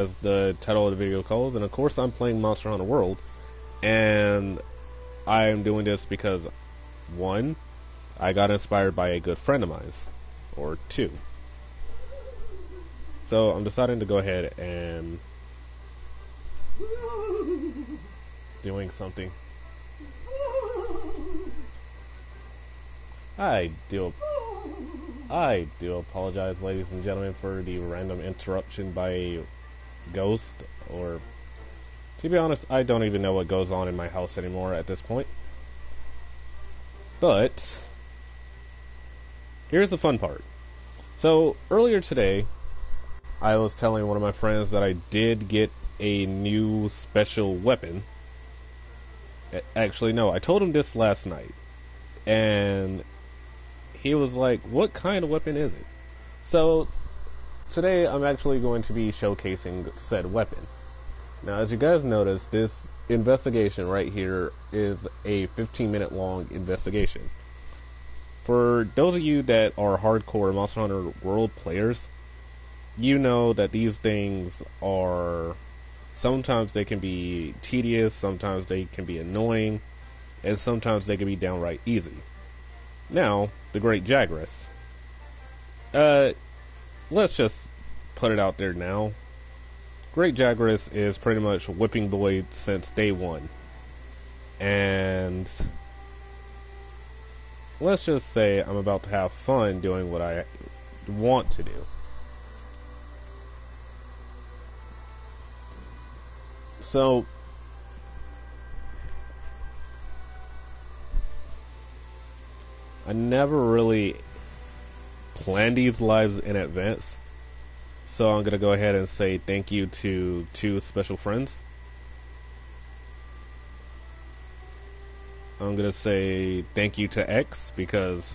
as the title of the video calls, and of course I'm playing Monster Hunter World, and I am doing this because, one, I got inspired by a good friend of mine, or two. So I'm deciding to go ahead and doing something. I do apologize, ladies and gentlemen, for the random interruption by a ghost, or to be honest, I don't even know what goes on in my house anymore at this point. But here's the fun part. So earlier today, I was telling one of my friends that I did get a new special weapon. Actually, no, I told him this last night, and he was like, what kind of weapon is it? So today I'm actually going to be showcasing said weapon. Now, as you guys notice, this investigation right here is a 15-minute long investigation. For those of you that are hardcore Monster Hunter World players, you know that these things are, sometimes they can be tedious, sometimes they can be annoying, and sometimes they can be downright easy. Now, the Great Jagras. Let's just put it out there now. Great Jagras is pretty much whipping boy since day one. And let's just say I'm about to have fun doing what I want to do. So I never really planned these lives in advance, so I'm gonna go ahead and say thank you to two special friends. I'm gonna say thank you to X because,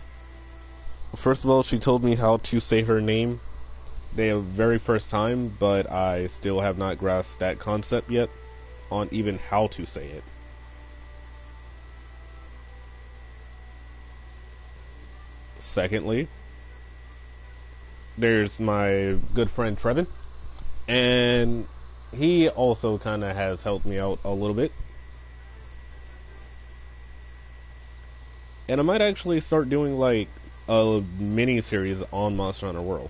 first of all, she told me how to say her name the very first time, but I still have not grasped that concept yet on even how to say it. Secondly, there's my good friend Trevin, and he also kind of has helped me out a little bit. And I might actually start doing like a mini series on Monster Hunter World.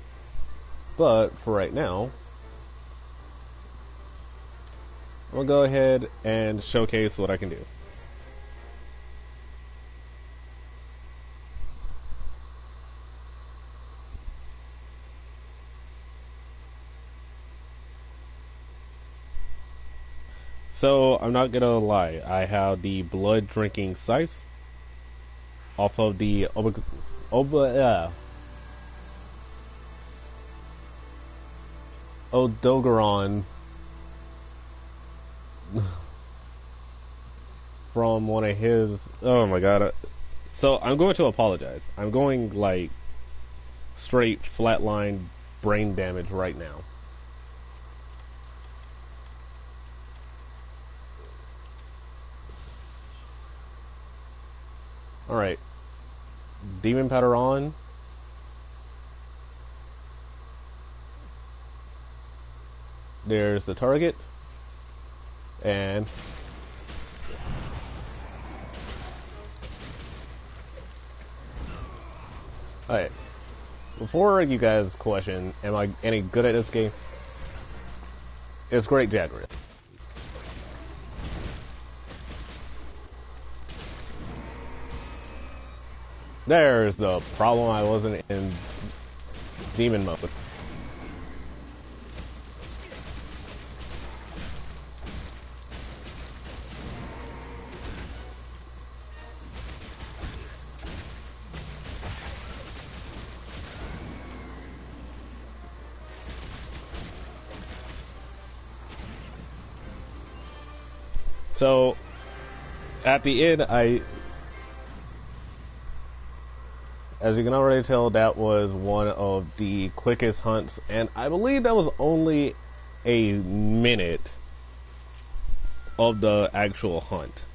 But for right now, I'll go ahead and showcase what I can do. So, I'm not gonna lie, I have the blood drinking scythe off of the Odogaron from one of his. Oh my god. So, I'm going to apologize. I'm going like straight flatline brain damage right now. Alright. Demon powder on. There's the target. And alright. Before you guys question, am I any good at this game? It's Great Jagras. There's the problem, I wasn't in demon mode. So, at the end, as you can already tell, that was one of the quickest hunts, and I believe that was only a minute of the actual hunt.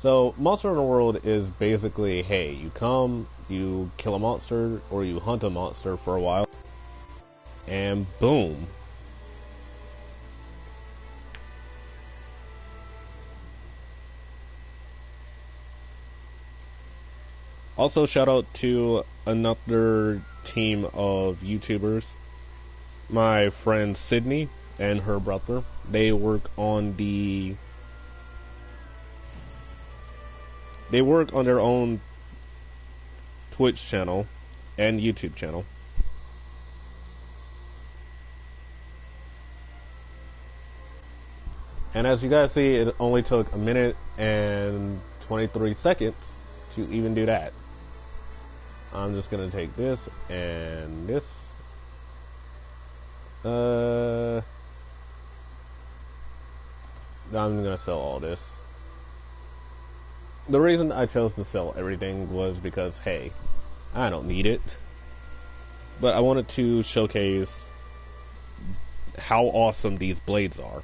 So, Monster Hunter World is basically, hey, you come, you kill a monster, or you hunt a monster for a while, and boom. Also, shout out to another team of YouTubers. My friend Sydney and her brother. They work on their own Twitch channel and YouTube channel. And as you guys see, it only took a minute and 23 seconds to even do that. I'm just gonna take this and this. I'm gonna sell all this. The reason I chose to sell everything was because, hey, I don't need it. But I wanted to showcase how awesome these blades are.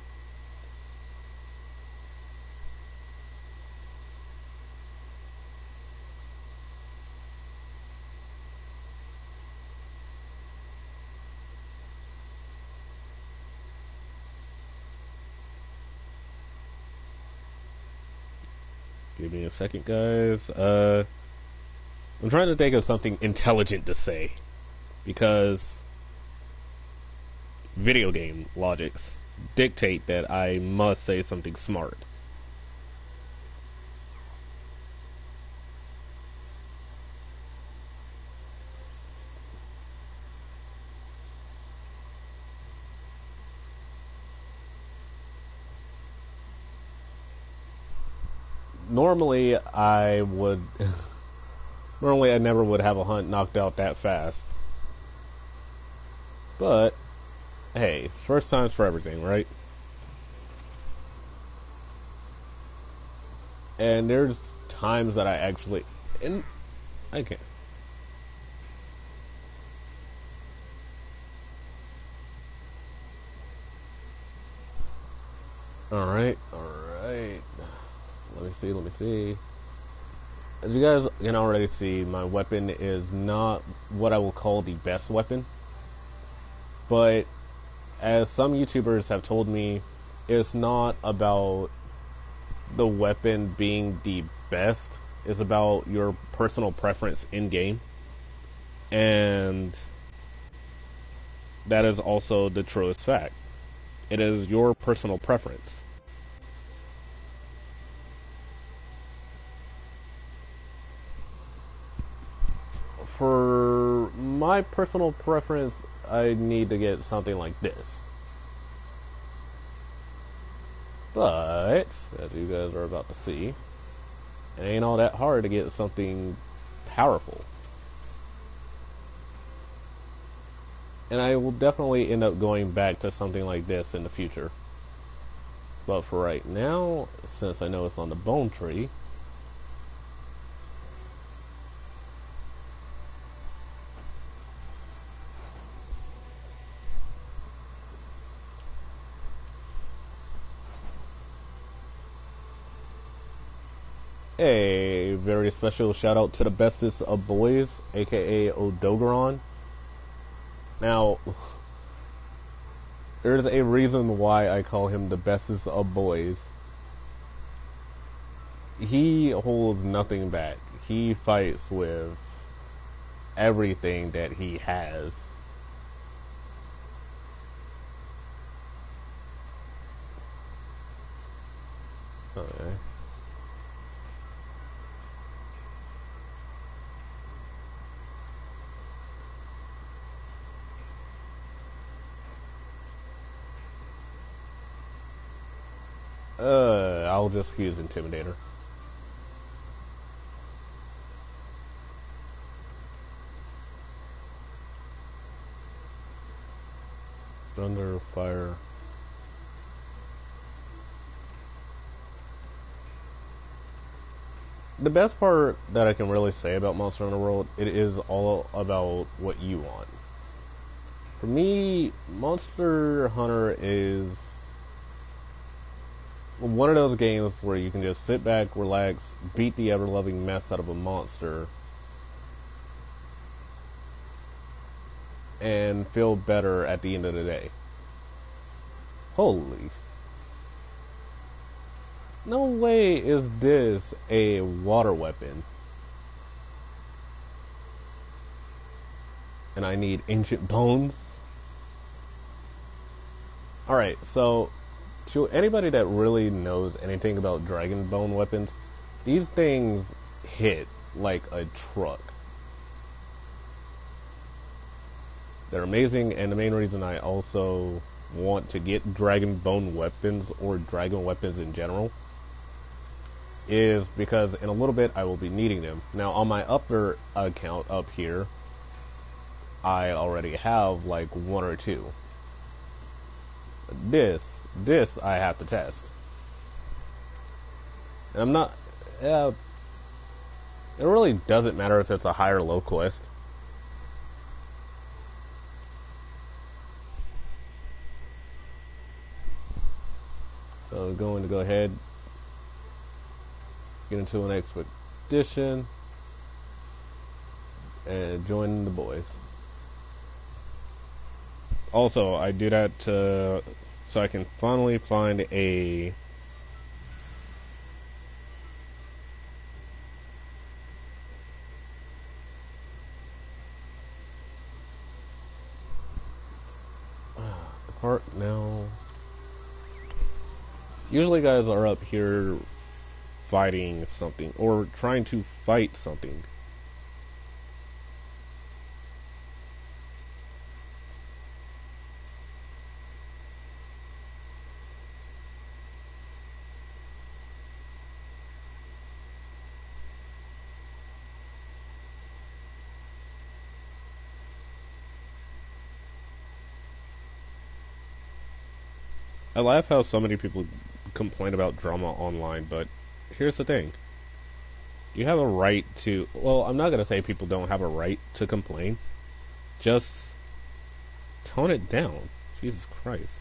Give me a second, guys. I'm trying to think of something intelligent to say, because video game logics dictate that I must say something smart. Normally, I never would have a hunt knocked out that fast. But, hey, first time's for everything, right? And there's times that I can't. Alright. Let me see. As you guys can already see, my weapon is not what I will call the best weapon. But, as some YouTubers have told me, it's not about the weapon being the best. It's about your personal preference in-game. And that is also the truest fact. It is your personal preference. For my personal preference, I need to get something like this. But, as you guys are about to see, it ain't all that hard to get something powerful. And I will definitely end up going back to something like this in the future. But for right now, since I know it's on the bone tree, a very special shout out to the bestest of boys, aka Odogaron. Now, there's a reason why I call him the bestest of boys. He holds nothing back. He fights with everything that he has. Okay. I'll just use Intimidator. Thunder, fire. The best part that I can really say about Monster Hunter World, it is all about what you want. For me, Monster Hunter is one of those games where you can just sit back, relax, beat the ever-loving mess out of a monster, and feel better at the end of the day. Holy. No way is this a water weapon. And I need ancient bones. Alright, so to anybody that really knows anything about dragon bone weapons, these things hit like a truck. They're amazing, and the main reason I also want to get dragon bone weapons, or dragon weapons in general, is because in a little bit I will be needing them. Now on my upper account up here, I already have like one or two. This I have to test. And I'm not, it really doesn't matter if it's a high or low quest. So going to go ahead, get into an expedition, and join the boys. Also, I do that so I can finally find a the part now. Usually guys are up here fighting something or trying to fight something. I laugh how so many people complain about drama online, but here's the thing. You have a right to, well, I'm not going to say people don't have a right to complain. Just tone it down. Jesus Christ.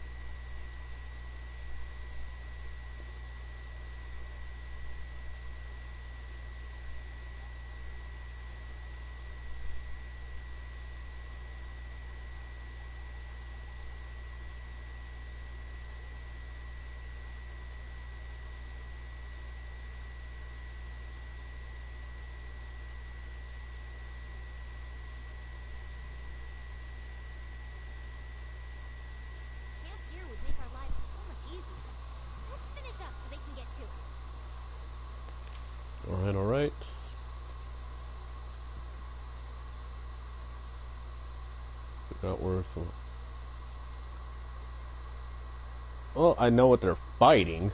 Alright. Not worth it. Well, I know what they're fighting.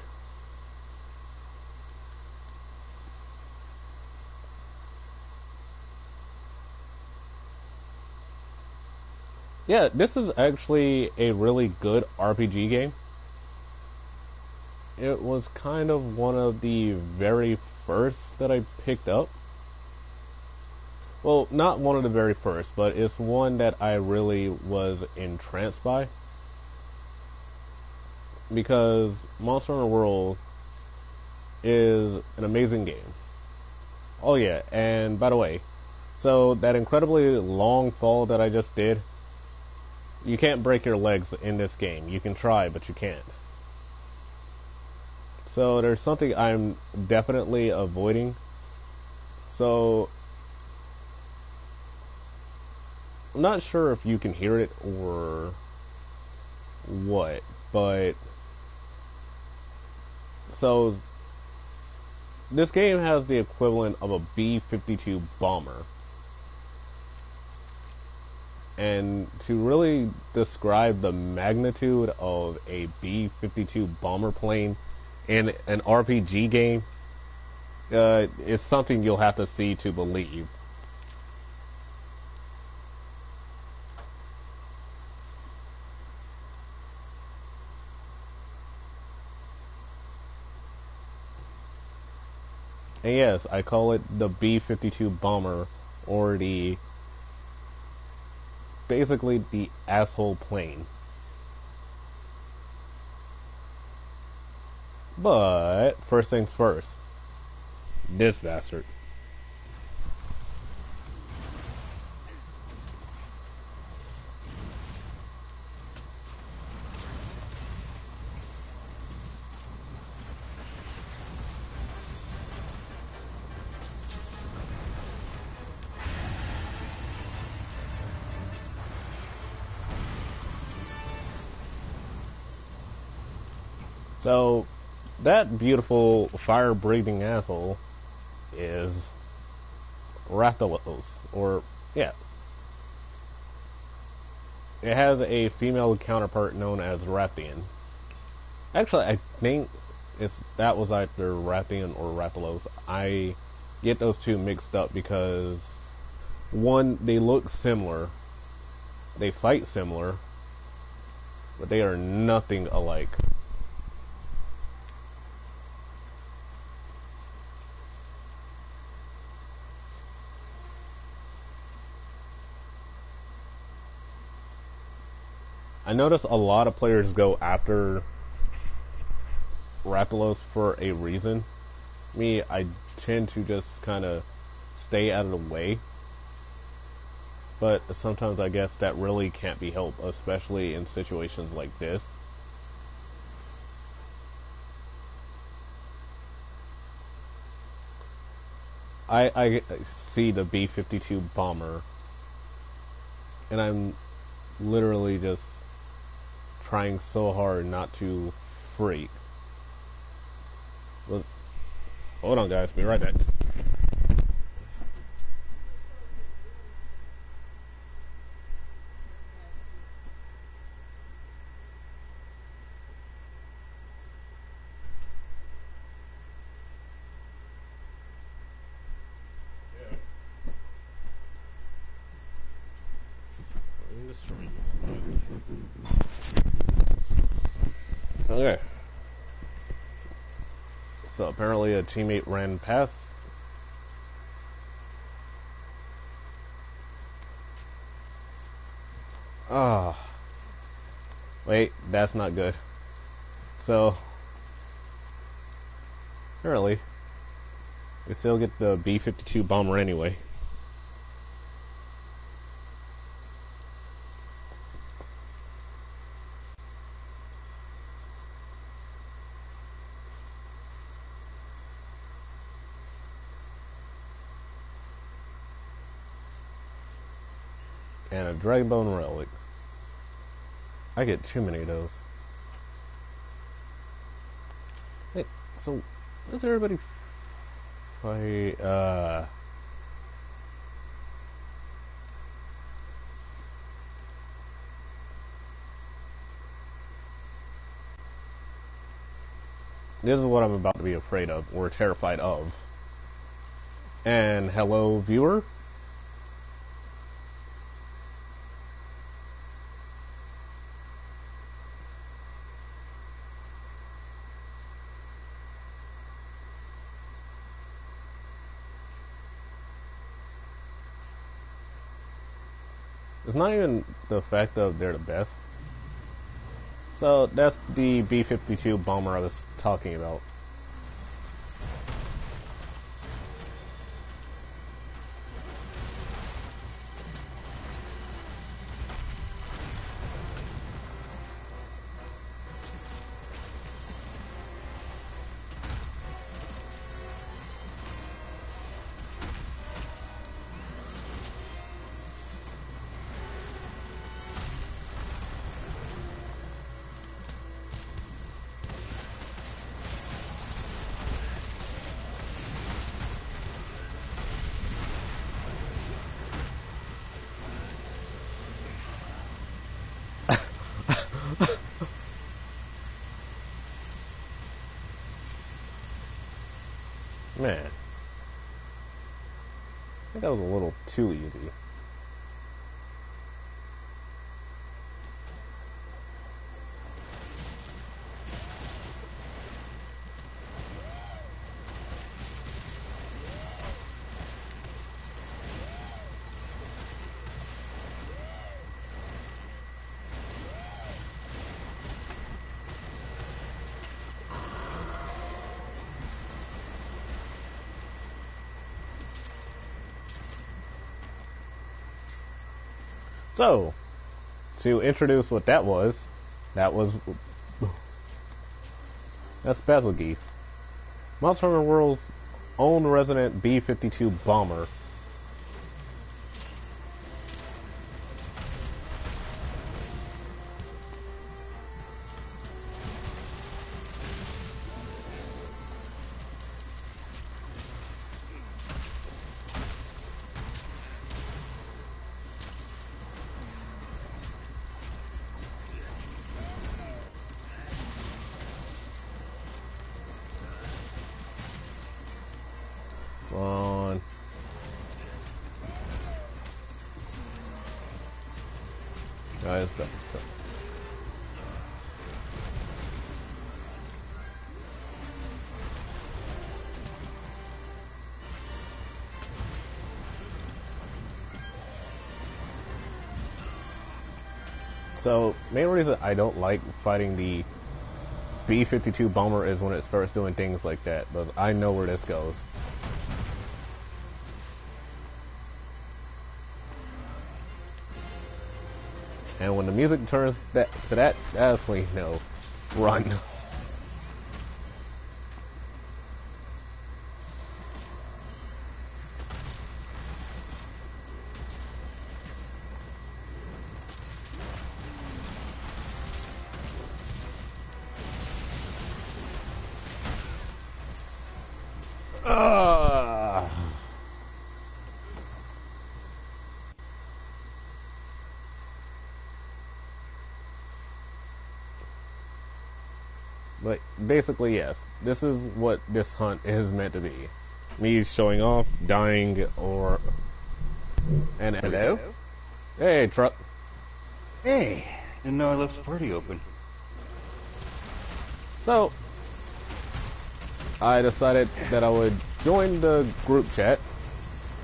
Yeah, this is actually a really good RPG game. It was kind of one of the very first that I picked up. Well, not one of the very first, but it's one that I really was entranced by. Because Monster Hunter World is an amazing game. Oh yeah, and by the way, so that incredibly long fall that I just did, you can't break your legs in this game. You can try, but you can't. So there's something I'm definitely avoiding. So I'm not sure if you can hear it or what, but so this game has the equivalent of a B-52 bomber. And to really describe the magnitude of a B-52 bomber plane in an RPG game is something you'll have to see to believe. And yes, I call it the B-52 bomber, or basically the asshole plane. But first things first, this bastard. So, that beautiful fire-breathing asshole is Rathalos, or, yeah. It has a female counterpart known as Rathian. Actually, I think that was either Rathian or Rathalos. I get those two mixed up because, one, they look similar, they fight similar, but they are nothing alike. I notice a lot of players go after Rathalos for a reason. Me, I tend to just kind of stay out of the way. But sometimes I guess that really can't be helped, especially in situations like this. I see the B-52 bomber, and I'm literally just trying so hard not to freak. Well, hold on, guys. Be right back. Okay. So apparently a teammate ran past. Ah. Wait, that's not good. So apparently we still get the B-52 bomber anyway. And a Dragonbone relic. I get too many of those. Hey, so does everybody fight? This is what I'm about to be afraid of, or terrified of. And hello, viewer. It's not even the fact of they're the best. So that's the B-52 bomber I was talking about. Man, I think that was a little too easy. So, to introduce what that was that's Bazelgeuse, Monster Hunter World's own resident B-52 bomber. On. Guys, go. So, main reason I don't like fighting the B-52 bomber is when it starts doing things like that, but I know where this goes. And when the music turns to that, that's when you know, run. But basically, yes, this is what this hunt is meant to be. Me showing off, dying, or... And Hello? Hey, truck. Hey, didn't know I left the party open. So, I decided that I would join the group chat,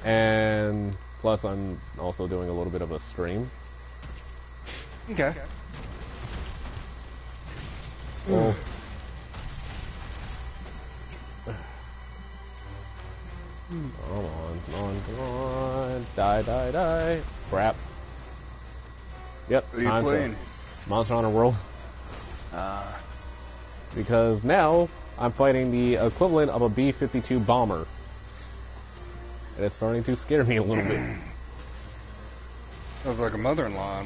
and plus I'm also doing a little bit of a stream. Okay. Well, come on. Die. Crap. Yep, What are you playing? Monster Hunter World. Because now I'm fighting the equivalent of a B-52 bomber. And it's starting to scare me a little bit. Sounds like a mother-in-law.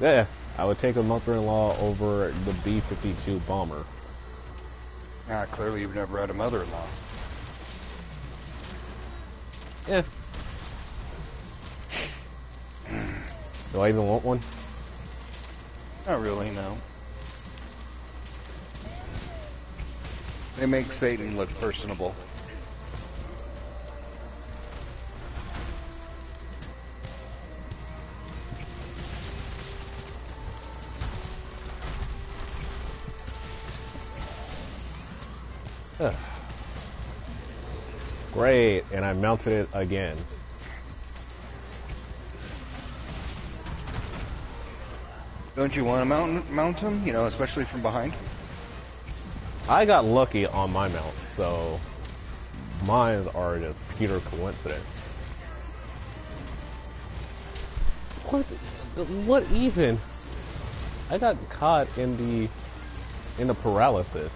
Yeah, I would take a mother-in-law over the B-52 bomber. Clearly you've never had a mother-in-law. Yeah. Do I even want one? Not really, no. They make Satan look personable. Great, and I mounted it again. Don't you want to mount him? You know, especially from behind? I got lucky on my mount, so mine are just pure coincidence. What even? I got caught in the paralysis.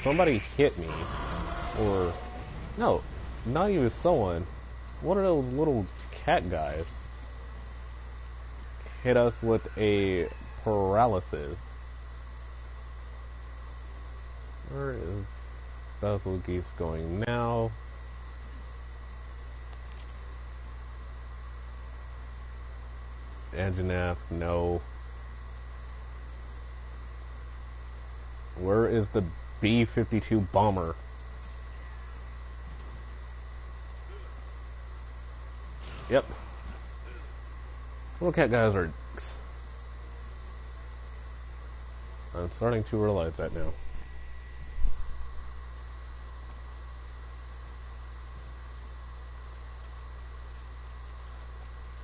Somebody hit me, or no, not even someone. One of those little cat guys hit us with a paralysis. Where is Bazelgeuse going now? Anjanath, no. Where is the B-52 bomber? Yep. Little cat guys are dicks. I'm starting to realize that now.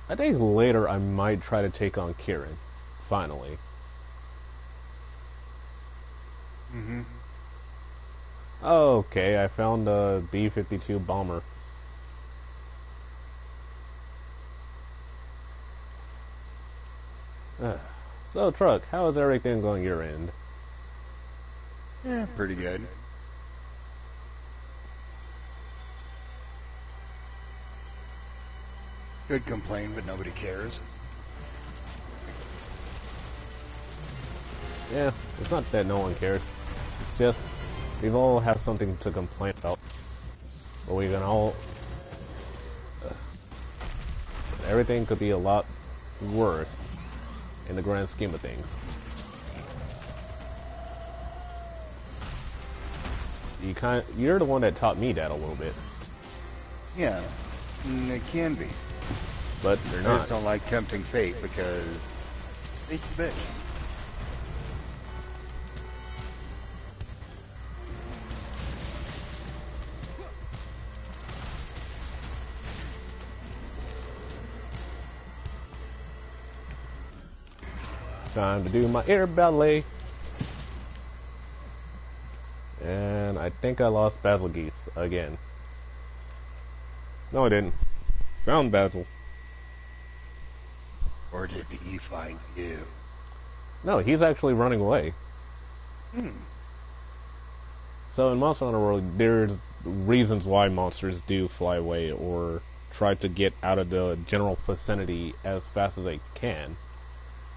I think later I might try to take on Kieran. Finally. Mm-hmm. Okay, I found a B-52 bomber. So, Truck, how is everything going your end? Yeah, pretty good. Could complain, but nobody cares. Yeah, it's not that no one cares. It's just we all have something to complain about. But we can all... everything could be a lot worse in the grand scheme of things. You're the one that taught me that a little bit. Yeah, it can be. But they're I not. just don't like tempting fate because fate's a bitch. Time to do my air ballet. And I think I lost Basil Geese again. No, I didn't. Found Basil. Or did he find you? No, he's actually running away. So in Monster Hunter World, there's reasons why monsters do fly away or try to get out of the general vicinity as fast as they can.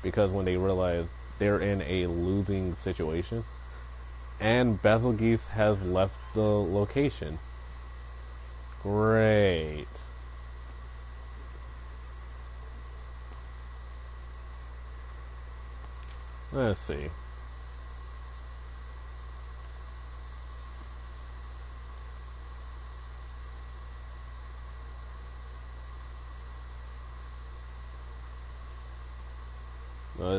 Because when they realize they're in a losing situation. And Basil Geese has left the location. Great. Let's see.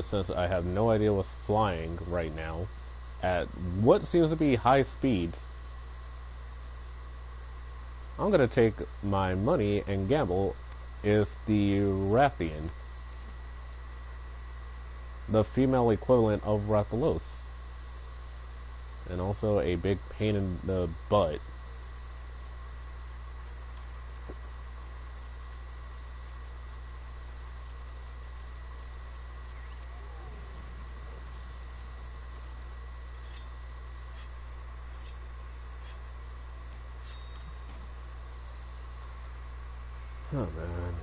Since I have no idea what's flying right now, at what seems to be high speeds, I'm gonna take my money and gamble is the Rathian, the female equivalent of Rathalos, and also a big pain in the butt. Oh man.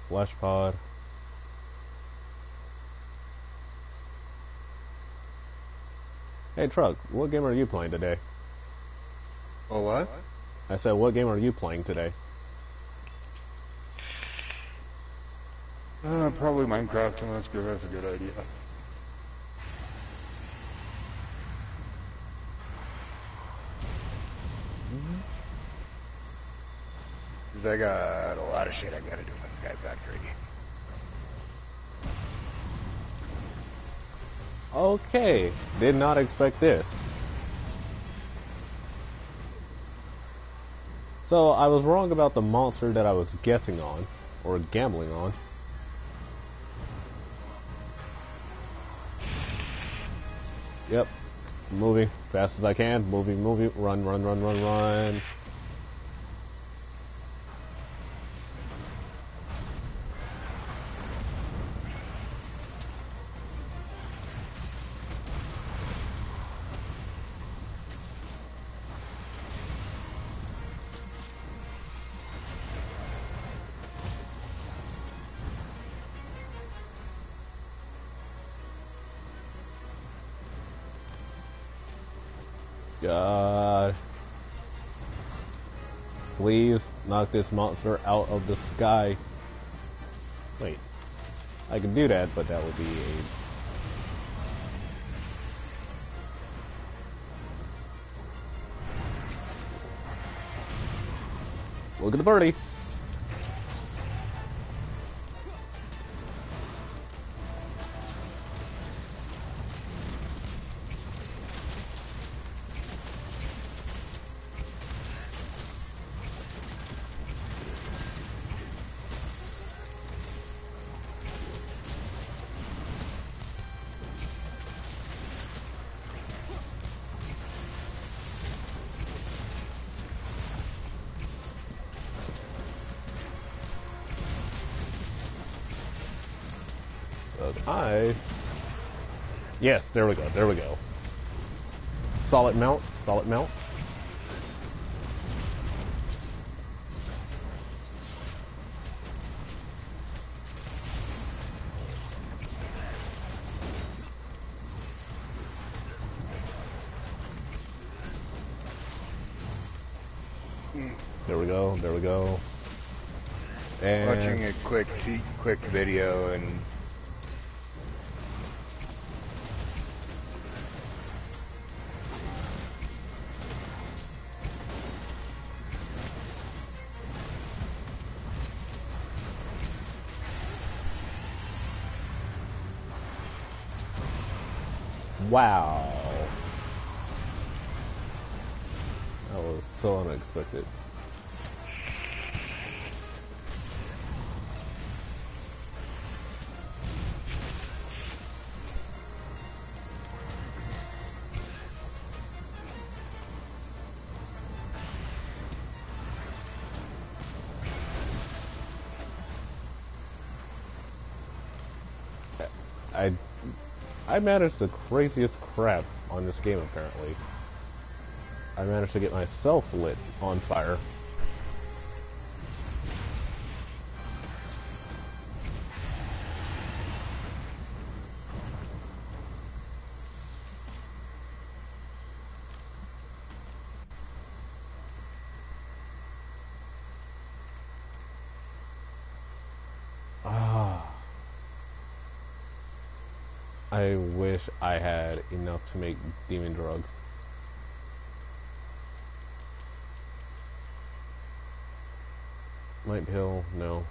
Flesh pod. Hey Truck, what game are you playing today? Oh, what? I said, what game are you playing today? Probably Minecraft, and that's good. That's a good idea. Because I got a lot of shit I gotta do in the Sky Factory. Okay, did not expect this. So I was wrong about the monster that I was guessing on, or gambling on. Yep, moving fast as I can, moving, run, run, run, run, run. God. Please knock this monster out of the sky. Wait. I could do that, but that would be a... Look at the birdie. Yes, there we go. There we go. Solid mount. Solid mount. There we go. There we go. And Watching a quick video and wow. That was so unexpected. I managed the craziest crap on this game, apparently. I managed to get myself lit on fire. I wish I had enough to make demon drugs. Light pill, no.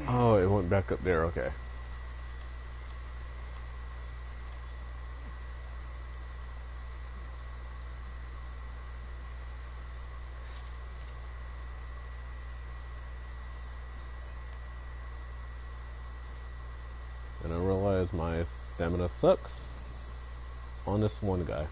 Oh, it went back up there, okay. And I realize my stamina sucks on this one guy.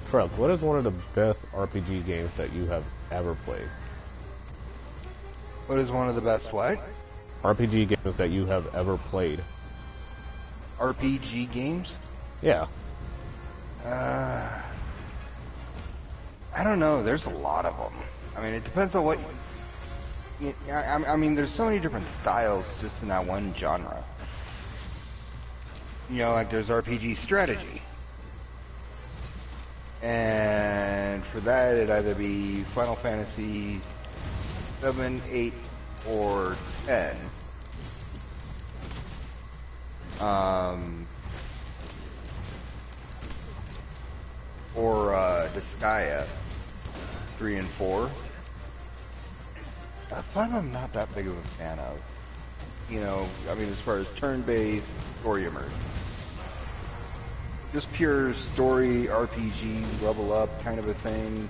Trev, what is one of the best RPG games that you have ever played? what is one of the best what? RPG games that you have ever played. RPG games? Yeah. I don't know. There's a lot of them. I mean, it depends on what. I mean, there's so many different styles just in that one genre. You know, like there's RPG strategy. And for that, it'd either be Final Fantasy 7, 8, or 10. Or Disgaea 3 and 4. 5 I'm not that big of a fan of. You know, I mean, as far as turn-based, story immersion. Just pure story, RPG, level up kind of a thing.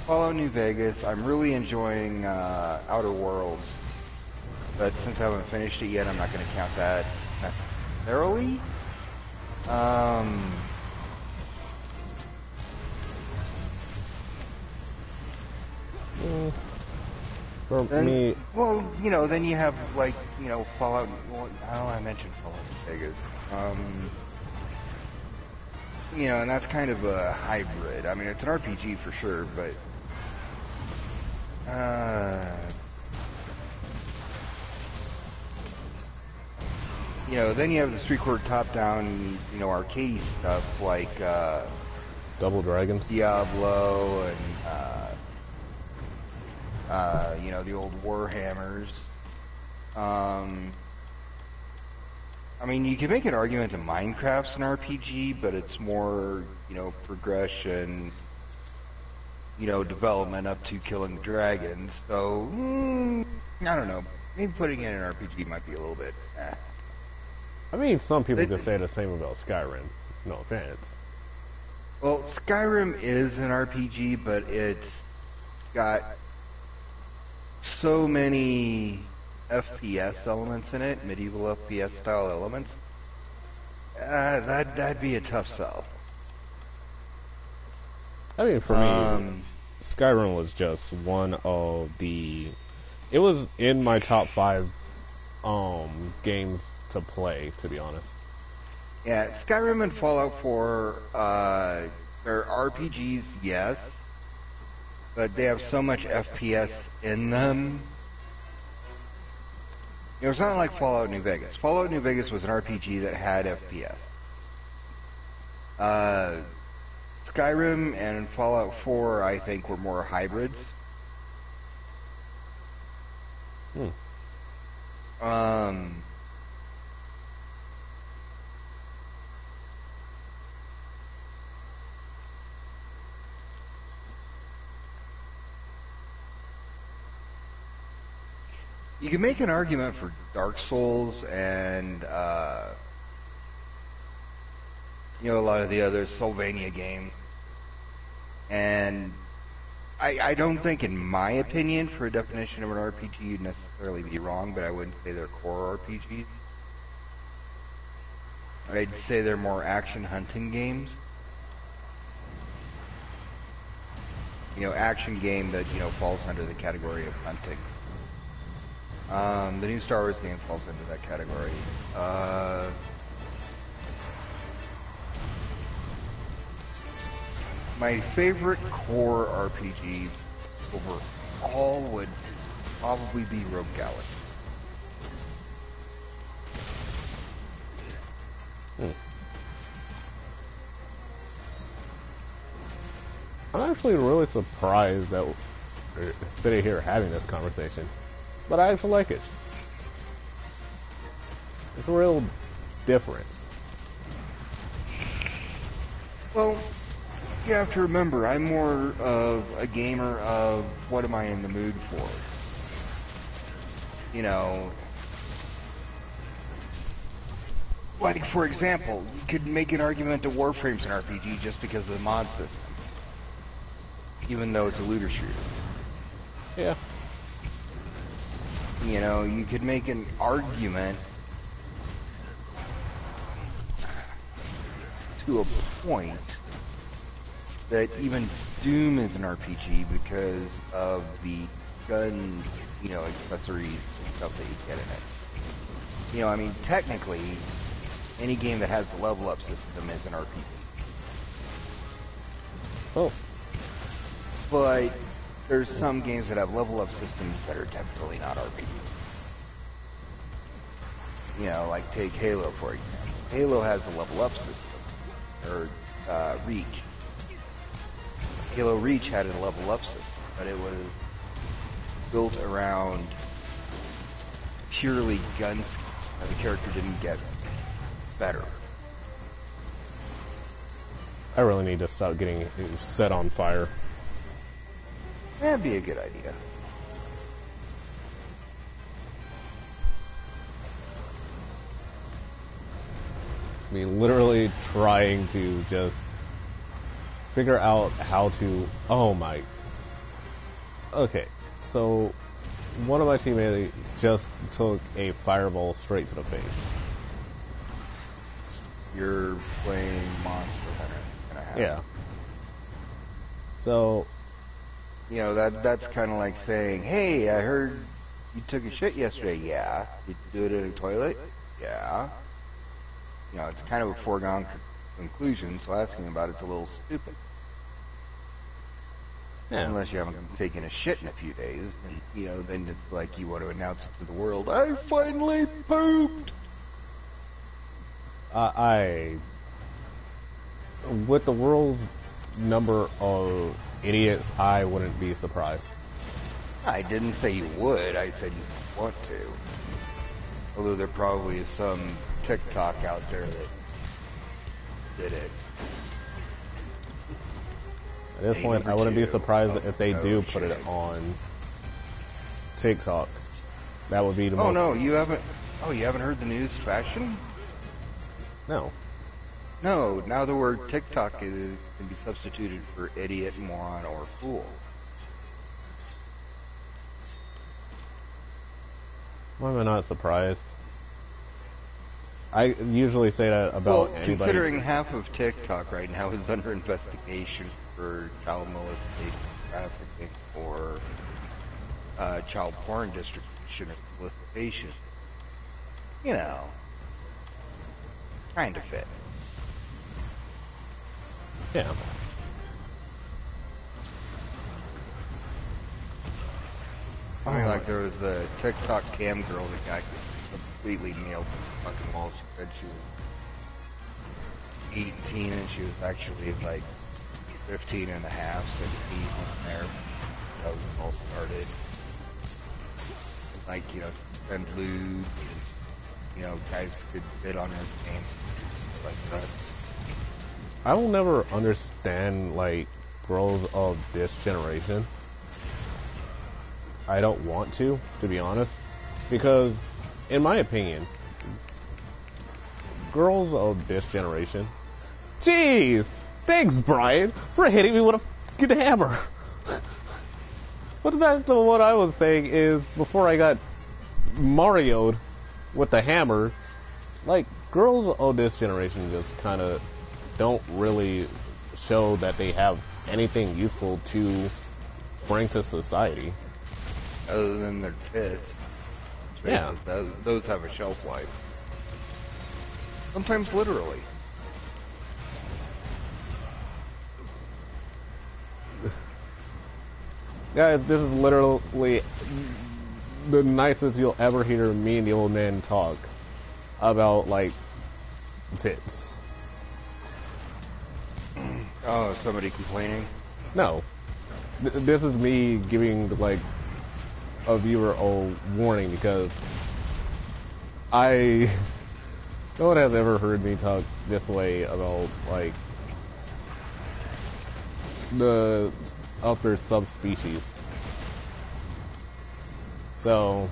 Fallout New Vegas, I'm really enjoying Outer Worlds. But since I haven't finished it yet, I'm not going to count that necessarily. For me, well, you know, then you have like, you know, Fallout. Well, I mentioned Fallout New Vegas. You know, and that's kind of a hybrid. I mean, it's an RPG for sure, but then you have the three-quarter top-down, arcade stuff like Double Dragons. Diablo and the old Warhammers. I mean, you can make an argument that Minecraft's an RPG, but it's more, progression, development up to killing dragons. So, I don't know. Maybe putting it in an RPG might be a little bit. I mean, some people could say the same about Skyrim. No offense. Well, Skyrim is an RPG, but it's got so many FPS elements in it, medieval FPS style elements. That'd be a tough sell. I mean, for me, Skyrim was just one of the. It was in my top 5 games to play, to be honest. Yeah, Skyrim and Fallout 4, they're RPGs, yes, but they have so much FPS in them. It's not like Fallout New Vegas. Fallout New Vegas was an RPG that had FPS. Skyrim and Fallout 4, I think, were more hybrids. You can make an argument for Dark Souls and, a lot of the other Sylvania games. And I don't think, in my opinion, for a definition of an RPG, you'd necessarily be wrong, but I wouldn't say they're core RPGs. I'd say they're more action hunting games. Action game that, falls under the category of hunting. The new Star Wars game falls into that category. My favorite core RPG overall would probably be Rogue Galaxy. I'm actually really surprised that we're sitting here having this conversation, but I actually like it. It's a real difference. Well, you have to remember, I'm more of a gamer of what am I in the mood for. Like, for example, you could make an argument that Warframe's an RPG just because of the mod system. Even though it's a looter shooter. Yeah. You could make an argument to a point that even Doom is an RPG because of the gun, accessories and stuff that you get in it. Technically, any game that has the level up system is an RPG. Oh. But there's some games that have level up systems that are definitely not RPGs. Like take Halo, for example. Halo has a level up system, or Reach. Halo Reach had a level up system, but it was built around purely guns. The character didn't get better. I really need to stop getting set on fire. That'd be a good idea. I mean, literally trying to just figure out how to. Oh my. Okay, so one of my teammates just took a fireball straight to the face. You're playing Monster Hunter. Yeah. So. That's kind of like saying, hey, I heard you took a shit yesterday. Yeah. Did you do it in a toilet? Yeah. It's kind of a foregone conclusion, so asking about it's a little stupid. Yeah. Unless you haven't taken a shit in a few days, and, then it's like you want to announce it to the world, I finally pooped! I with the world's number of idiots, I wouldn't be surprised. I didn't say you would. I said you want to. Although there probably is some TikTok out there that did it. At this point, I wouldn't be surprised if they do put it on TikTok. That would be the most. Oh no, you haven't. Oh, you haven't heard the news? Fashion? No. No. Now the word TikTok can be substituted for idiot, moron, or fool. Why am I not surprised? I usually say that about anybody. Considering half of TikTok right now is under investigation for child molestation, trafficking, or child porn distribution or solicitation, you know, kind of fit. Yeah. I mean, like there was a TikTok cam girl that got completely nailed to the fucking wall. She said she was 18 and she was actually like 15 and a half, 16 on there. That was all started. Like, you know, send lewd, and, you know, guys could bid on her game, like that. I will never understand, like, girls of this generation. I don't want to be honest. Because, in my opinion, girls of this generation... Jeez! Thanks, Brian, for hitting me with a fucking hammer! But back to what I was saying is, before I got Mario'd with the hammer, like, girls of this generation just kind of don't really show that they have anything useful to bring to society. Other than their tits. Yeah. Those have a shelf life. Sometimes literally. Guys, this is literally the nicest you'll ever hear me and the old man talk about, like, tits. Oh, somebody complaining? No. This is me giving, like, a viewer a warning because no one has ever heard me talk this way about, like, the upper subspecies. So,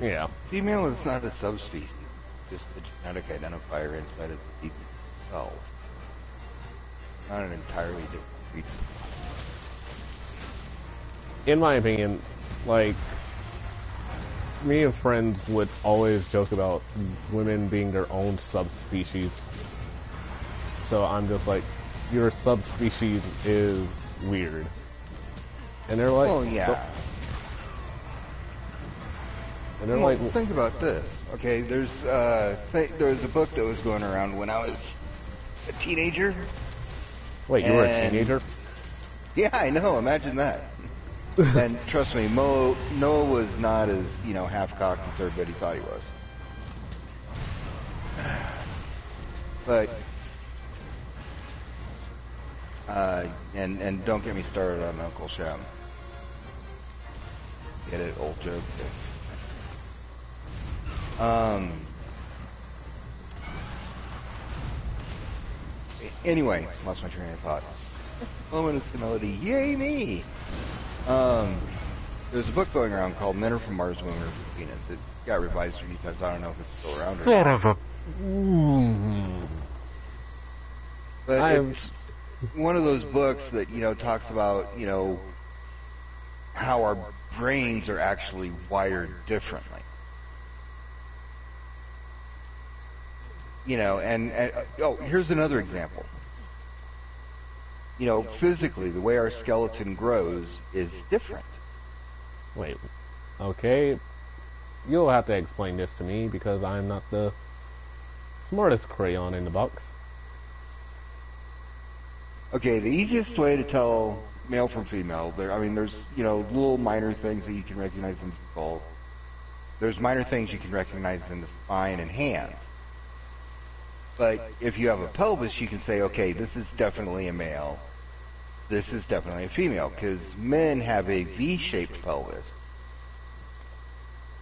yeah. Female is not a subspecies, just the genetic identifier inside of the people itself. Not an entirely different species. In my opinion, like, me and friends would always joke about women being their own subspecies. So I'm just like, your subspecies is weird. And they're like, oh yeah. And they're like, think about this. Okay, there was a book that was going around when I was a teenager. Wait, you were a teenager? Yeah, I know. Imagine that. And trust me, Noah was not as, you know, half-cocked as everybody thought he was. But, and don't get me started on Uncle Shem. Get it, old joke. Anyway, lost my train of thought. Moment of humility, yay me! There's a book going around called Men Are From Mars, Women Are From Venus. It got revised a few times. I don't know if it's still around or not. But it's one of those books that, you know, talks about, you know, how our brains are actually wired differently. You know, and here's another example. You know, physically, the way our skeleton grows is different. Wait, okay. You'll have to explain this to me because I'm not the smartest crayon in the box. Okay, the easiest way to tell male from female, there's, you know, little minor things that you can recognize in the skull. there's minor things you can recognize in the spine and hands. But if you have a pelvis, you can say, okay, this is definitely a male. This is definitely a female, because men have a V-shaped pelvis.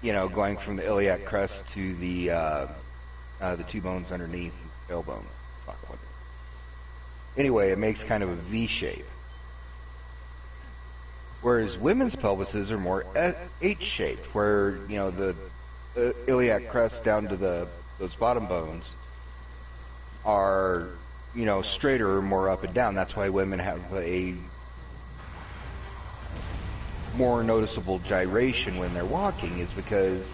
You know, going from the iliac crest to the two bones underneath the tailbone. Anyway, it makes kind of a V shape. Whereas women's pelvises are more H-shaped, where, you know, the iliac crest down to those bottom bones are, you know, straighter or more up and down. That's why women have a more noticeable gyration when they're walking, is because,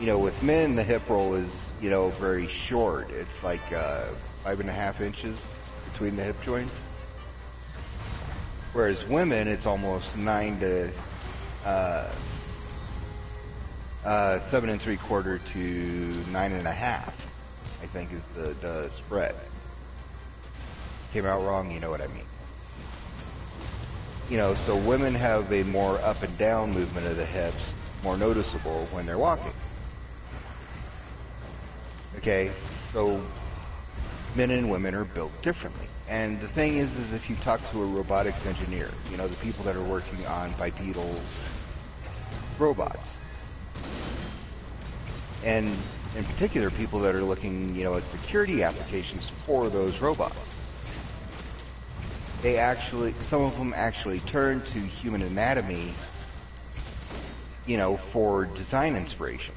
you know, with men the hip roll is, you know, very short. It's like 5.5 inches between the hip joints. Whereas women, it's almost 9 to 7 3/4 to 9.5. I think is the spread. Came out wrong, you know what I mean. You know, so women have a more up and down movement of the hips, more noticeable when they're walking. Okay, so men and women are built differently. And the thing is if you talk to a robotics engineer, you know, the people that are working on bipedal robots, and in particular people that are looking, you know, at security applications for those robots, some of them actually turn to human anatomy, you know, for design inspiration.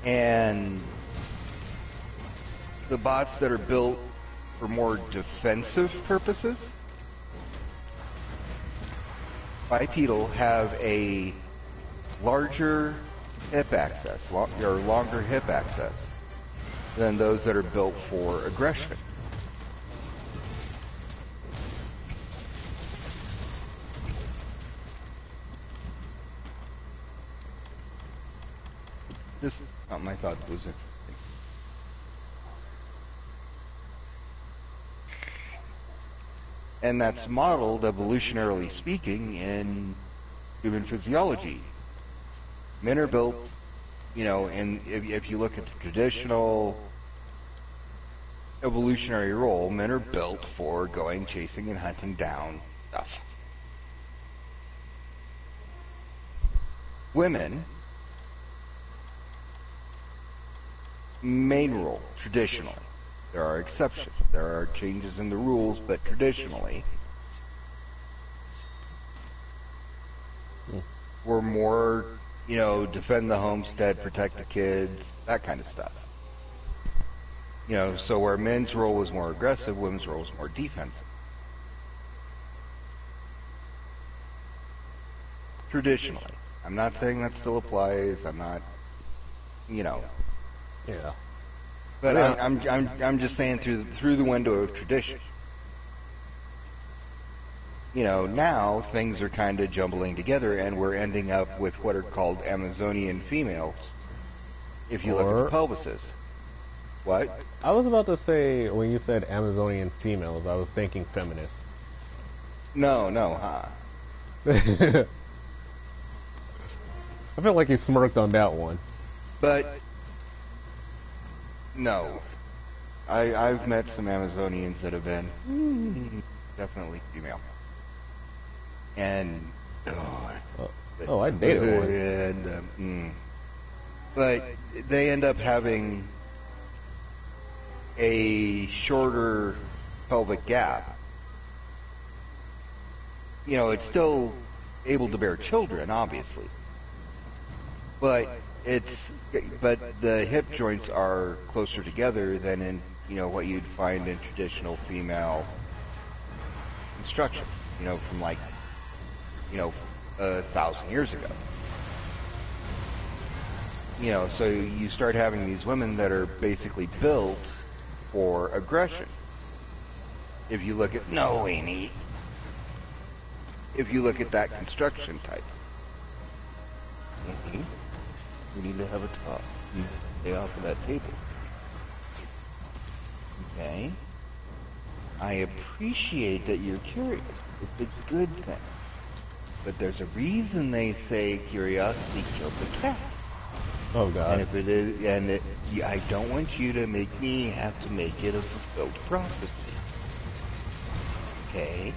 And the bots that are built for more defensive purposes, bipedal, have a larger hip access, or longer hip access, than those that are built for aggression. This is something I thought was interesting. And that's modeled, evolutionarily speaking, in human physiology. Men are built, you know, and if you look at the traditional evolutionary role, men are built for going, chasing, and hunting down stuff. Women, main role, traditionally. There are exceptions. There are changes in the rules, but traditionally, we're more, you know, defend the homestead, protect the kids, that kind of stuff. You know, so where men's role was more aggressive, women's role was more defensive. Traditionally. I'm not saying that still applies. I'm not, you know. Yeah. But I'm just saying through the window of tradition. You know, now things are kind of jumbling together, and we're ending up with what are called Amazonian females. If you look at the pelvises. What? I was about to say, when you said Amazonian females, I was thinking feminists. No. I felt like you smirked on that one. But no, I've met some Amazonians that have been definitely female, and I dated one. And but they end up having a shorter pelvic gap. You know, it's still able to bear children, obviously, but the hip joints are closer together than in, you know, what you'd find in traditional female construction, you know, from like, you know, 1,000 years ago. You know, so you start having these women that are basically built for aggression. If you look at if you look at that construction type. We need to have a talk. You stay off of that table. Okay. I appreciate that you're curious. It's a good thing. but there's a reason they say curiosity killed the cat. Oh God. And if it is, I don't want you to make me have to make it a fulfilled prophecy. Okay?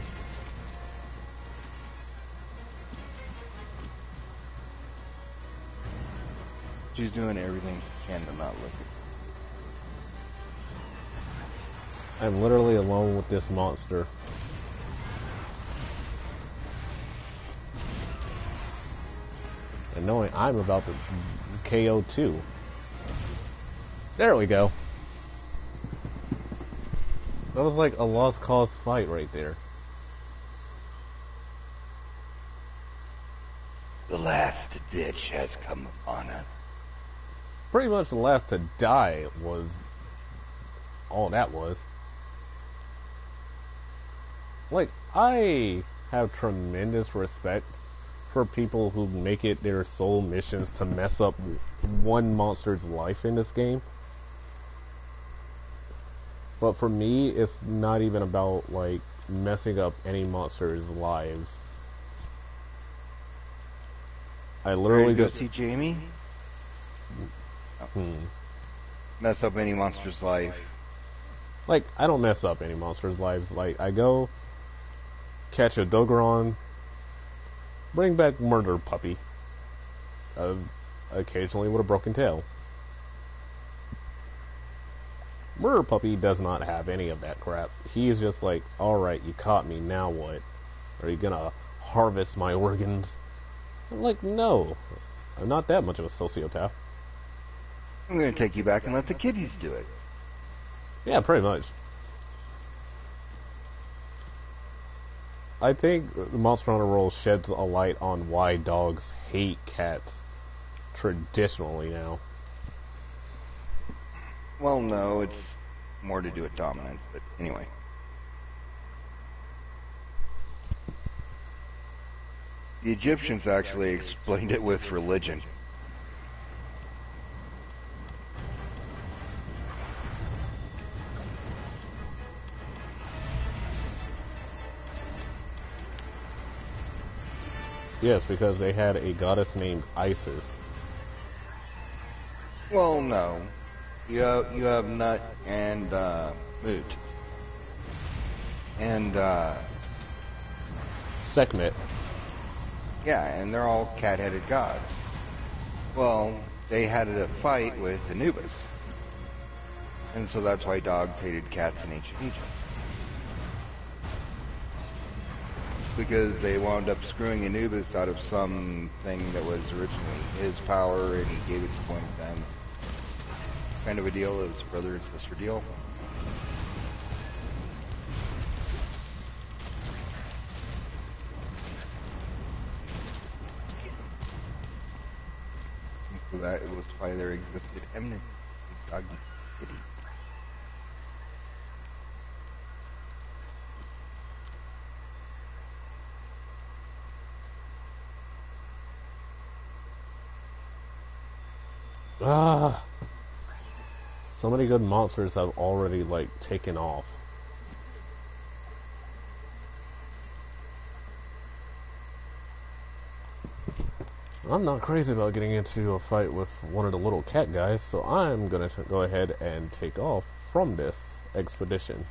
She's doing everything she can to not look at I'm literally alone with this monster. And knowing I'm about to KO too. There we go. That was like a lost cause fight right there. The last ditch has come upon us. Pretty much the last to die was all that was. Like, I have tremendous respect for people who make it their sole missions to mess up one monster's life in this game. But for me, it's not even about, like, messing up any monster's lives. I literally go just see Jamie? Mess up any monster's life. Like, I don't mess up any monster's lives. Like, I go catch a Dogoron, bring back Murder Puppy, occasionally with a broken tail. Murder Puppy does not have any of that crap. He's just like, alright, you caught me, now what? Are you gonna harvest my organs? I'm like, no. I'm not that much of a sociopath. I'm gonna take you back and let the kiddies do it. Yeah, pretty much. I think the Monster Hunter World sheds a light on why dogs hate cats traditionally now. Well, no, it's more to do with dominance, but anyway. The Egyptians actually explained it with religion. Yes, because they had a goddess named Isis. Well, no. You have Nut and Moot. And Sekhmet. yeah, and they're all cat-headed gods. Well, they had a fight with Anubis. And so that's why dogs hated cats in ancient Egypt. Because they wound up screwing Anubis out of something that was originally his power, and he gave it to one of them. Kind of a deal. It was a brother and sister deal. And so that was why there existed enmity between dog and kitty. So many good monsters have already, like, taken off. I'm not crazy about getting into a fight with one of the little cat guys, so I'm gonna go ahead and take off from this expedition.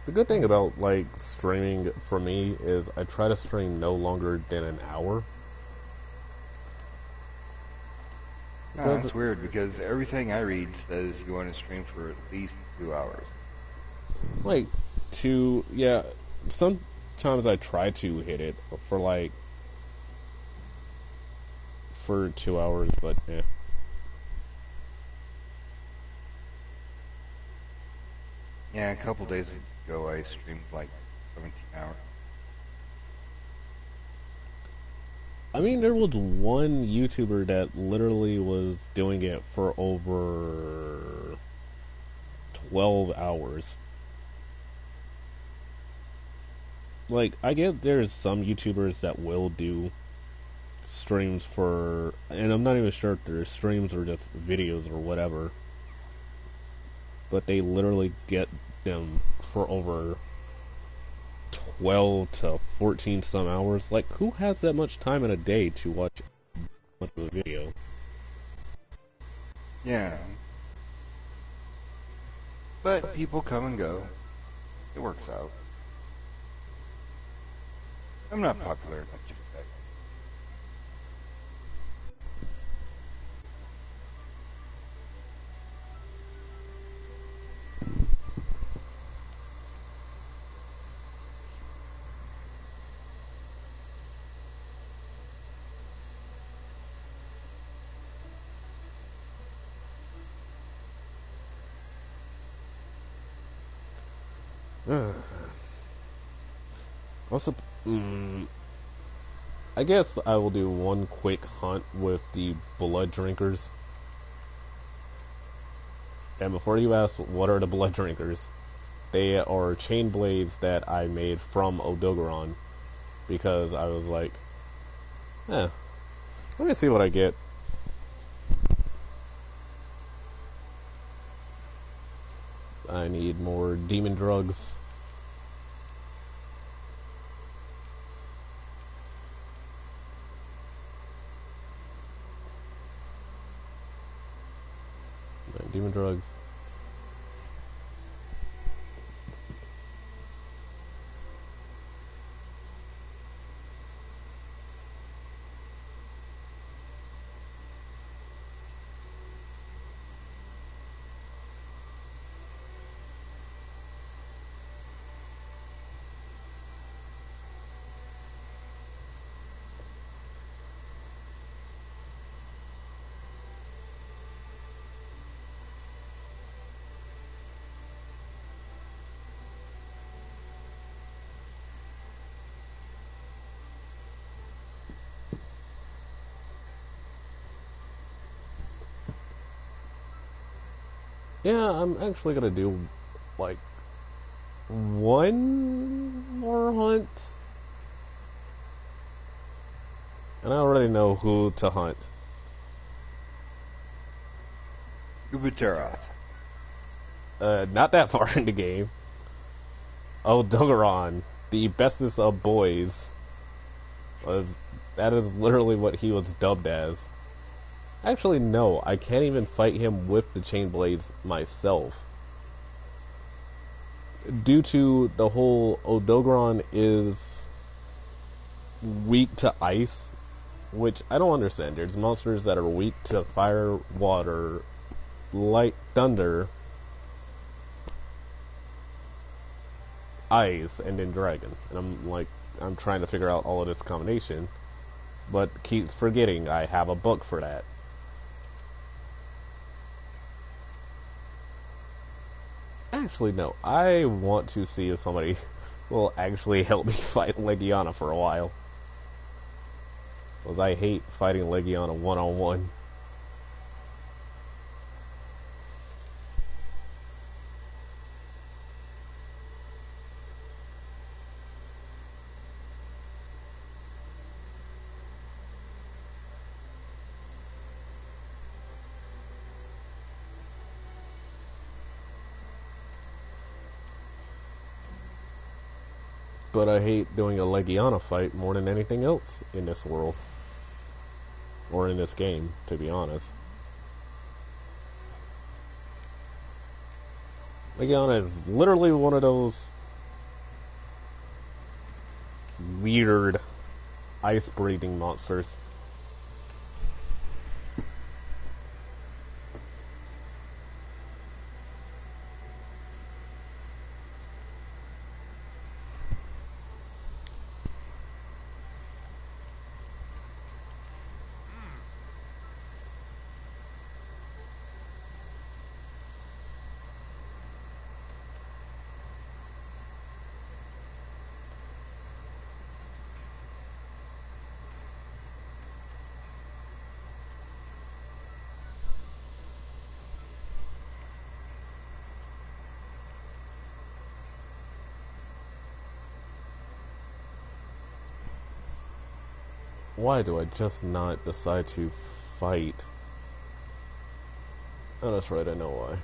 The good thing about, like, streaming for me is I try to stream no longer than an hour. No, that's weird because everything I read says you want to stream for at least 2 hours. Like, yeah, sometimes I try to hit it for, like, for 2 hours, but yeah. Yeah, a couple days ago I streamed like 17 hours. I mean, there was one YouTuber that literally was doing it for over 12 hours. Like, I get there's some YouTubers that will do streams for, and I'm not even sure if they're streams or just videos or whatever, but they literally get them for over 12 to 14 some hours. Like, who has that much time in a day to watch a video? Yeah. But people come and go. It works out. I'm not popular enough to do that. Also, I guess I will do one quick hunt with the blood drinkers. And before you ask what are the blood drinkers, they are chain blades that I made from Odogaron, because I was like, let me see what I get. I need more demon drugs. Demon drugs. Yeah, I'm actually gonna do like one more hunt, and I already know who to hunt. Ubuteroth. Not that far in the game. Odogaron, the bestest of boys. That is literally what he was dubbed as. Actually, no, I can't even fight him with the chain blades myself. Due to the whole Odogaron is weak to ice, which I don't understand. There's monsters that are weak to fire, water, light, thunder, ice, and then dragon. And I'm trying to figure out all of this combination, but keeps forgetting I have a book for that. Actually, no. I want to see if somebody will actually help me fight Legiana for a while. Because I hate fighting Legiana one-on-one. But I hate doing a Legiana fight more than anything else in this world. Or in this game, to be honest. Legiana is literally one of those weird ice-breathing monsters. Why do I just not decide to fight? Oh, that's right, I know why.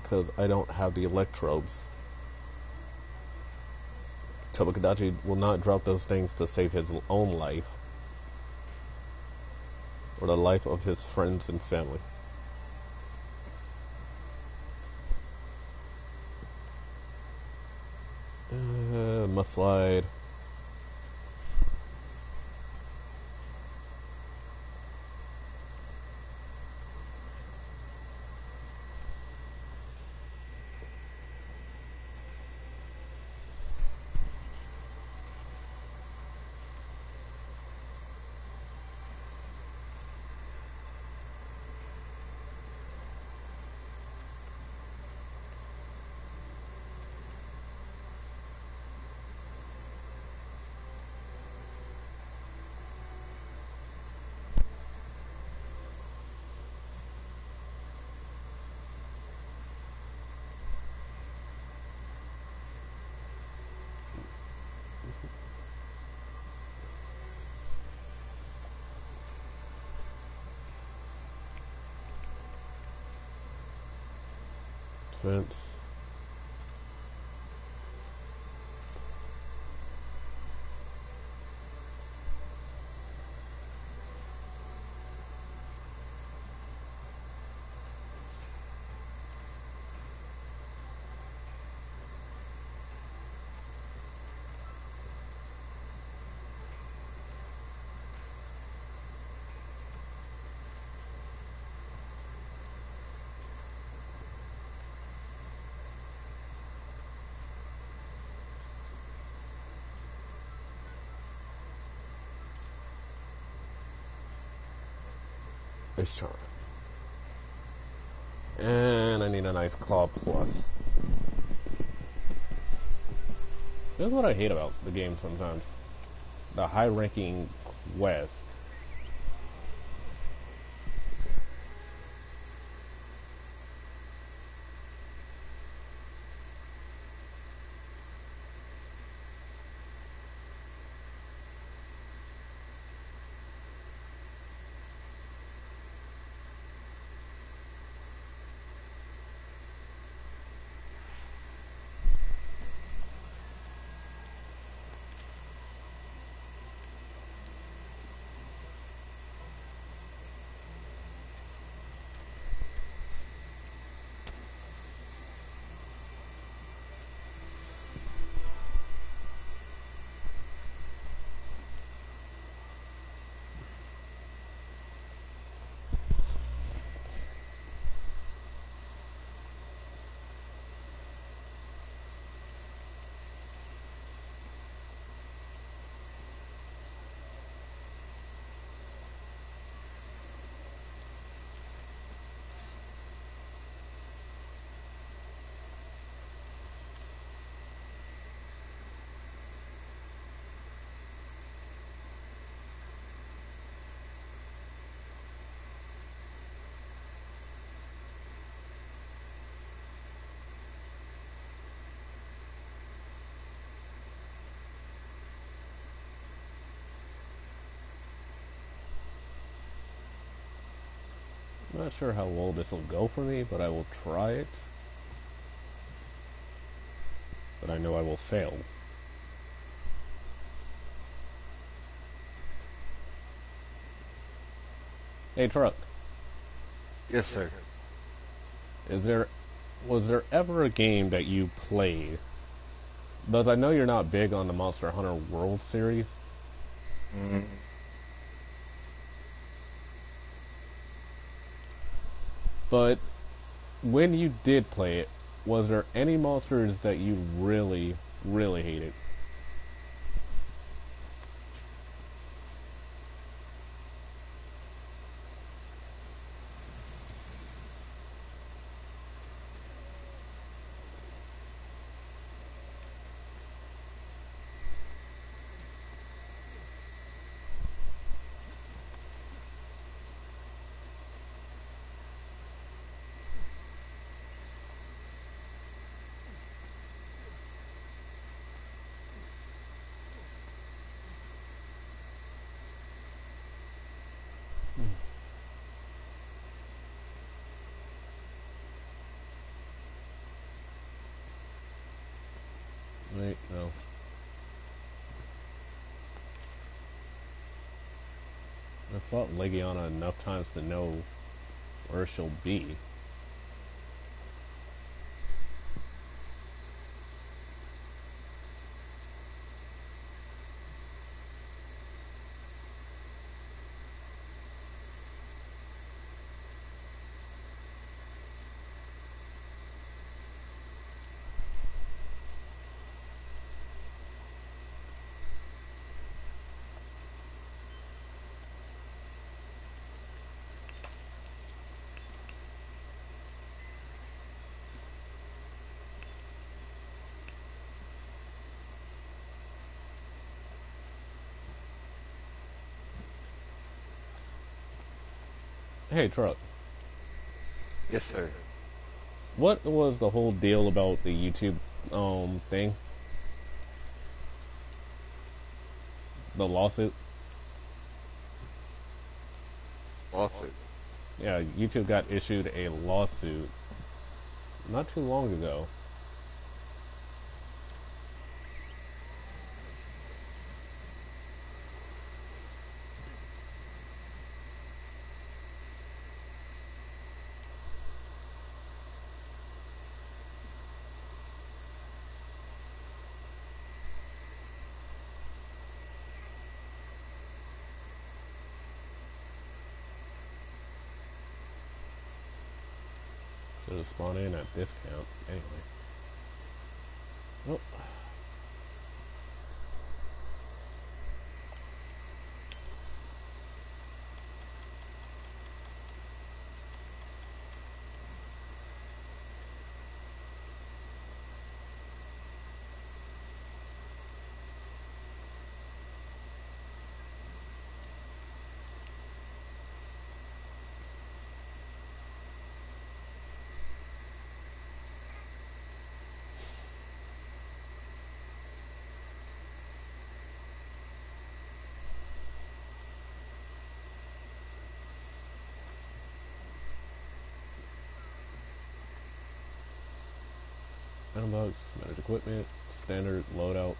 because I don't have the electrodes. Tomodachi will not drop those things to save his own life or the life of his friends and family. Must slide. Defense. It's charm. And I need a nice claw plus. This is what I hate about the game sometimes. The high ranking quest. I'm not sure how well this will go for me, but I will try it. But I know I will fail. Hey, Truck. Yes, sir. Was there ever a game that you played? Because I know you're not big on the Monster Hunter World series. Mm. But when you did play it, was there any monsters that you really, really hated? fought Legiana enough times to know where she'll be. Hey, Truck. Yes, sir. What was the whole deal about the YouTube thing? The lawsuit? Lawsuit. Yeah, YouTube got issued a lawsuit not too long ago. Should have spawned in at discount. Anyway. Oh. Unbox, manage equipment, standard loadout.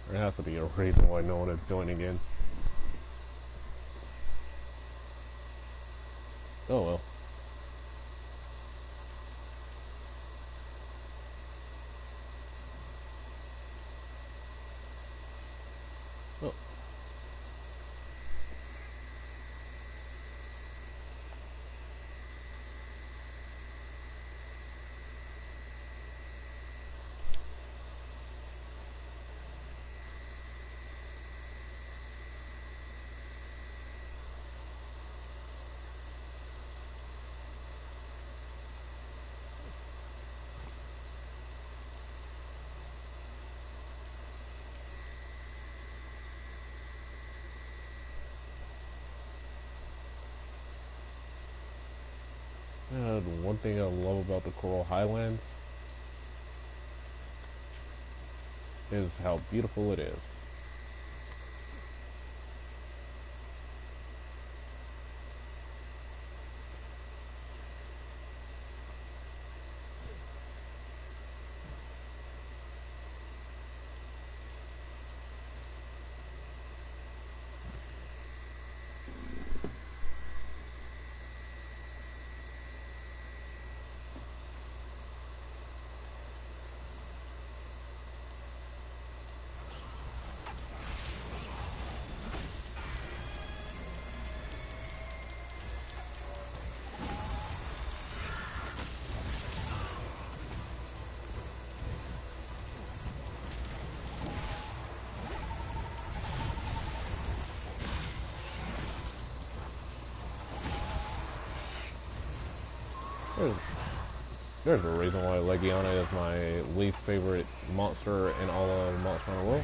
There has to be a reason why no one is joining in. Oh well. Oh. The one thing I love about the Coral Highlands is how beautiful it is. There's, there's a reason why Legiana is my least favorite monster in all of Monster Hunter World.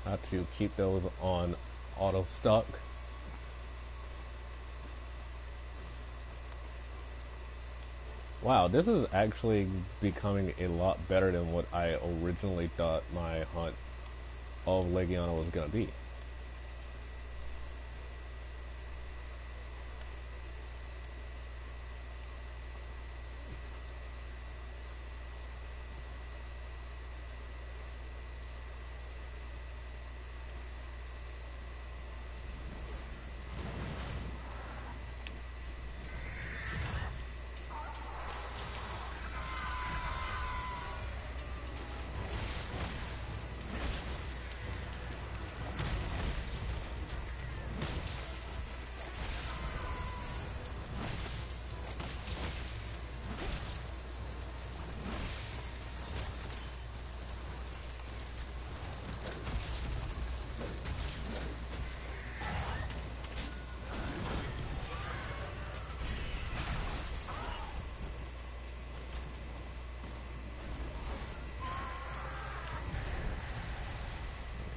How to keep those on auto stock. Wow, this is actually becoming a lot better than what I originally thought my hunt of Legiana was gonna be.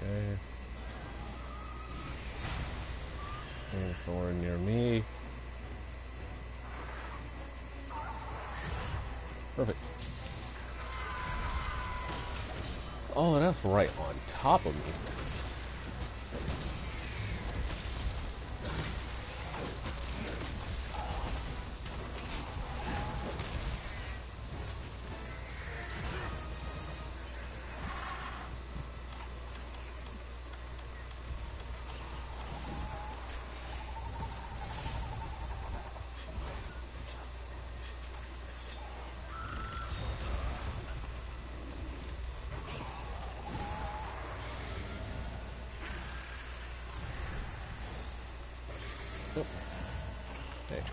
Okay. Thorn near me. Perfect. Oh, that's right on top of me. Hey.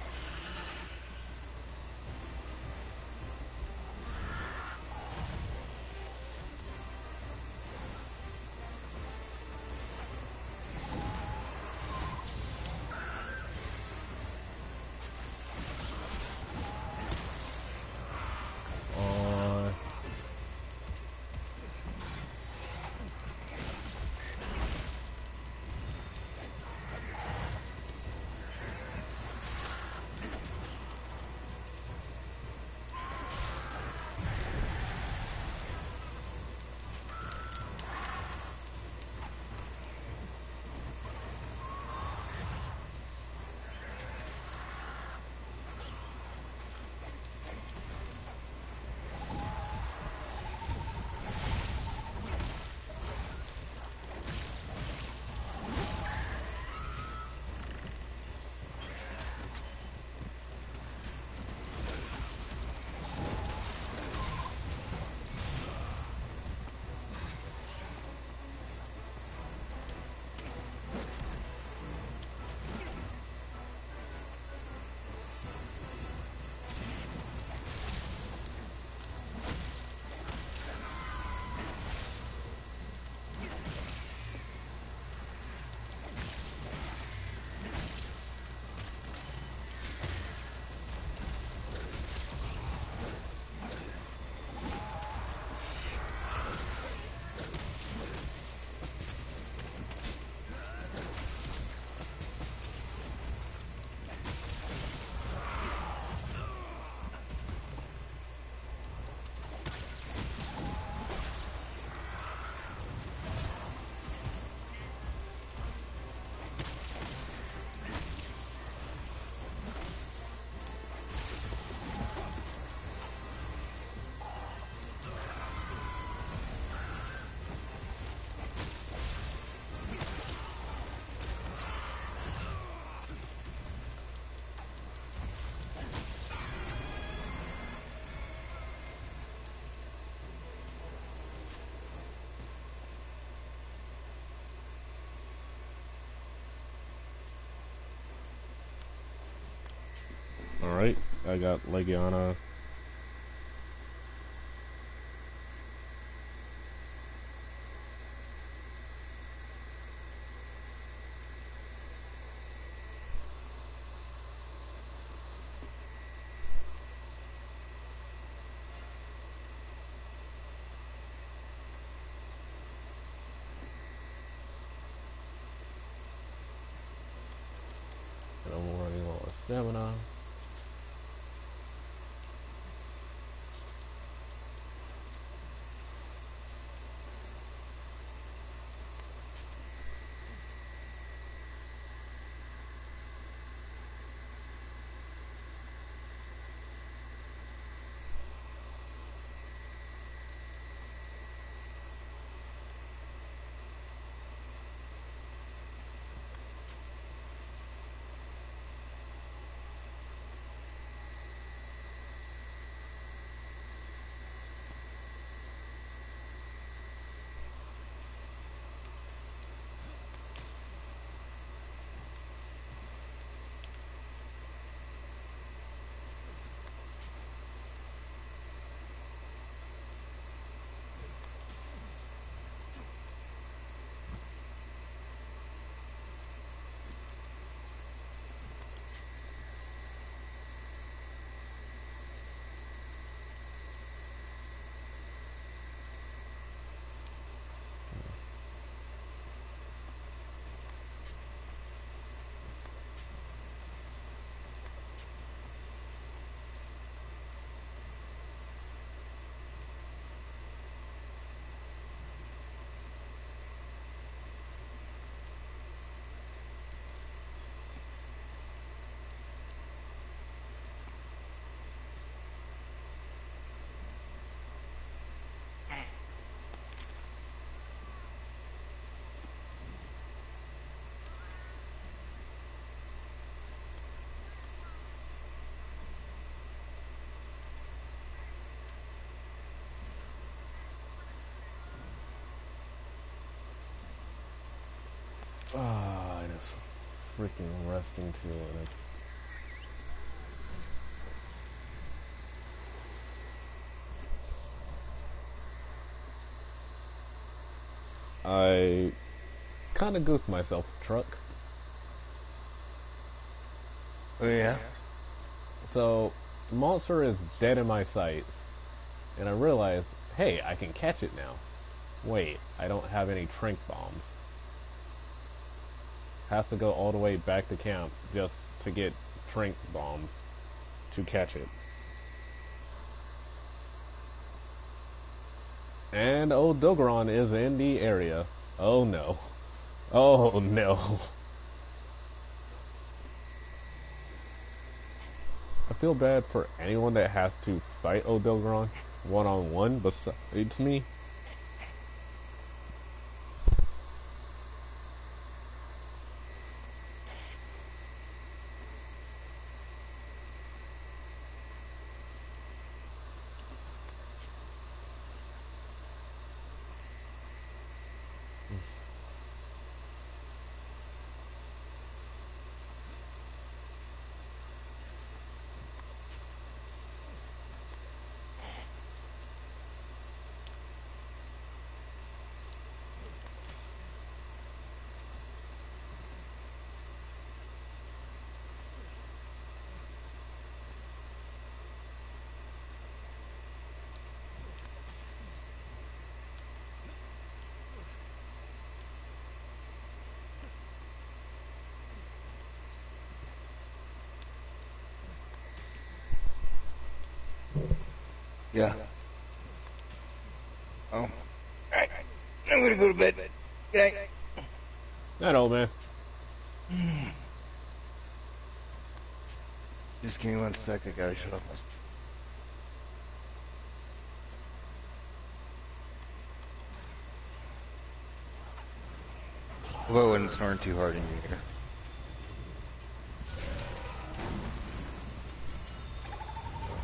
Alright, I got Legiana. And I'm running low on stamina. Ah, and it's freaking resting too. And I kind of goofed myself, truck. Oh yeah. So, the monster is dead in my sights, and I realize, hey, I can catch it now. Wait, I don't have any tranq bombs. Has to go all the way back to camp just to get tranq bombs to catch it. And old Dogron is in the area. Oh no. Oh no. I feel bad for anyone that has to fight old Dogron one-on-one besides me. Yeah. Oh. Alright. I'm gonna go to bed. Good night. That old man. Just give me 1 sec, I gotta shut off my... Well, I wasn't snoring too hard in your ear.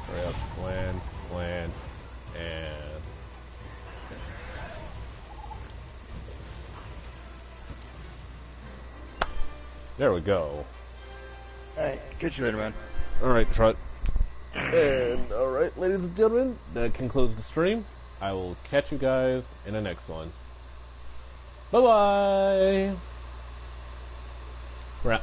Hurry up, land, and... There we go. Alright, catch you later, man. Alright, Trut. And, alright, ladies and gentlemen, that concludes the stream. I will catch you guys in the next one. Bye-bye! Wrap.